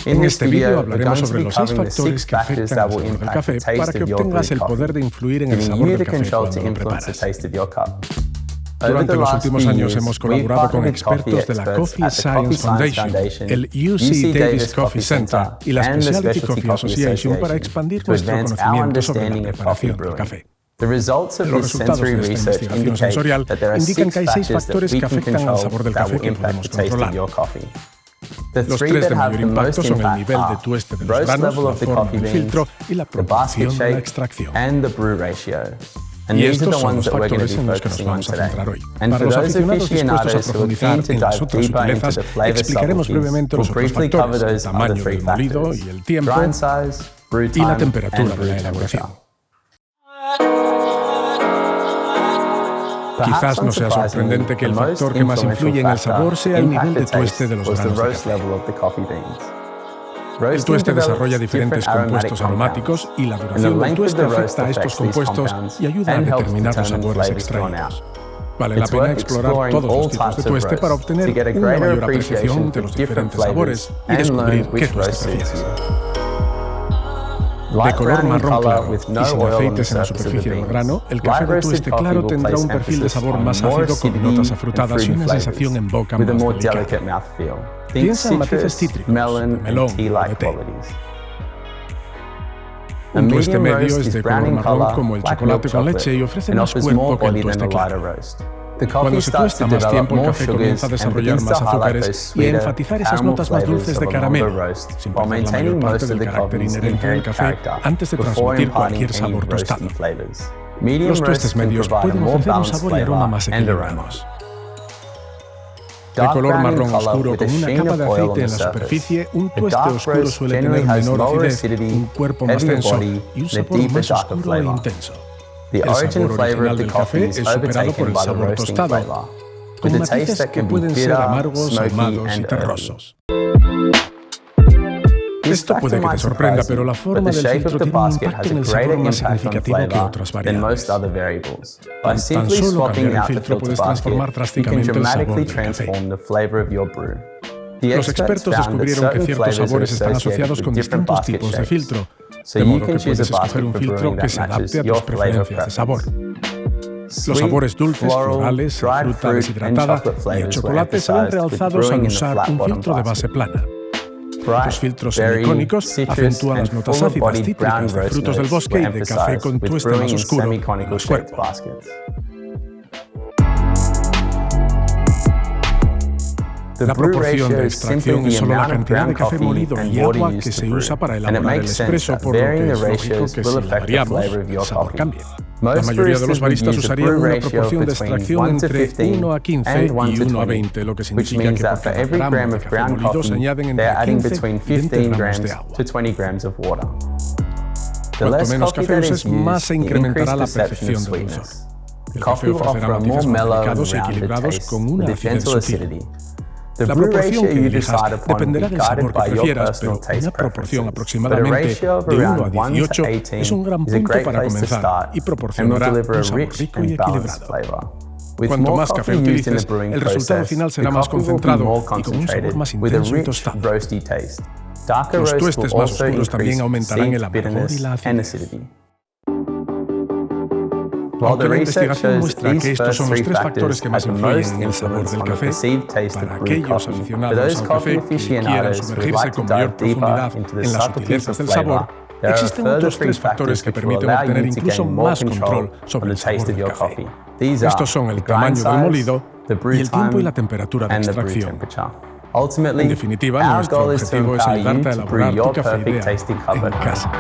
En este vídeo hablaremos sobre los 6 factores que afectan al sabor del café para que obtengas el poder de influir en el sabor del café cuando lo preparas. Durante los últimos años hemos colaborado con expertos de la Coffee Science Foundation, el UC Davis Coffee Center y la Specialty Coffee Association para expandir nuestro conocimiento sobre la preparación del café. Los resultados de esta investigación sensorial indican que hay 6 factores que afectan al sabor del café que podemos controlar. Los 3 de mayor impacto son el nivel de tueste de los granos, la forma del filtro y la proporción de la extracción. Y estos son los factores en los que nos vamos a centrar hoy. Para los aficionados dispuestos a profundizar en las otras sutilezas, explicaremos brevemente los otros factores, el tamaño del molido y el tiempo, y la temperatura de la elaboración. Quizás no sea sorprendente que el factor que más influye en el sabor sea el nivel de tueste de los granos de café. El tueste desarrolla diferentes compuestos aromáticos y la duración del tueste afecta a estos compuestos y ayuda a determinar los sabores extraídos. Vale la pena explorar todos los tipos de tueste para obtener una mayor apreciación de los diferentes sabores y descubrir qué tueste prefieres. De color marrón claro y sin aceites en la superficie del grano, el café de tueste claro tendrá un perfil de sabor más ácido con notas afrutadas y una sensación en boca más delicada. Piensa en matices cítricos, de melón o de té. Un tueste medio es de color marrón como el chocolate con leche y ofrece más cuerpo que el tueste claro. Cuando se tuesta más tiempo, el café comienza a desarrollar más azúcares y a enfatizar esas notas más dulces de caramelo, sin perder la mayor parte del carácter inherente del café antes de transmitir cualquier sabor tostado. Los tuestes medios pueden ofrecer un sabor y aroma más equilibrados. De color marrón oscuro con una capa de aceite en la superficie, un tueste oscuro suele tener menor acidez, un cuerpo más denso y un sabor más oscuro e intenso. El sabor original del café es superado por el sabor tostado, con matices que pueden ser amargos, ahumados y terrosos. Esto puede que te sorprenda, pero la forma del filtro tiene un impacto en el sabor más significativo que otras variedades. Tan solo cambiar el filtro puedes transformar drásticamente el sabor del café. Los expertos descubrieron que ciertos sabores están asociados con distintos tipos de filtro, de modo que puedes escoger un filtro que se adapte a tus preferencias de sabor. Los sabores dulces, florales, fruta deshidratada y el chocolate se ven realzados al usar un filtro de base plana. Los filtros semicónicos acentúan las notas ácidas cítricas de frutos del bosque y de café con tueste más oscuro y más cuerpo. La proporción de extracción es solo la cantidad de café molido y agua que se usa para elaborar el espresso, por lo que es lógico que si la variamos, el sabor cambie. La mayoría de los baristas usarían una proporción de extracción entre 1 a 15 y 1 a 20, lo que significa que por cada gramo de café molido se añaden entre 15 y 20 gramos de agua. Cuanto menos café uses, más se incrementará la percepción de dulzor. El café ofrecerá matices más delicados y equilibrados con una acidez sutil. La proporción que elijas dependerá del sabor que prefieras, pero una proporción aproximadamente de 1 a 18 es un gran punto para comenzar y proporcionará un sabor rico y equilibrado. Cuanto más café utilices, el resultado final será más concentrado y con un sabor más intenso y tostado. Los tuestes más oscuros también aumentarán el amargor y la acidez. Aunque la investigación muestra que estos son los 3 factores que más influyen en el sabor del café, para aquellos aficionados al café que quieran sumergirse con mayor profundidad en las sutilezas del sabor, existen otros 3 factores que permiten obtener incluso más control sobre el sabor del café. Estos son el tamaño del molido y el tiempo y la temperatura de extracción. En definitiva, nuestro objetivo es ayudarte a elaborar tu café ideal en casa.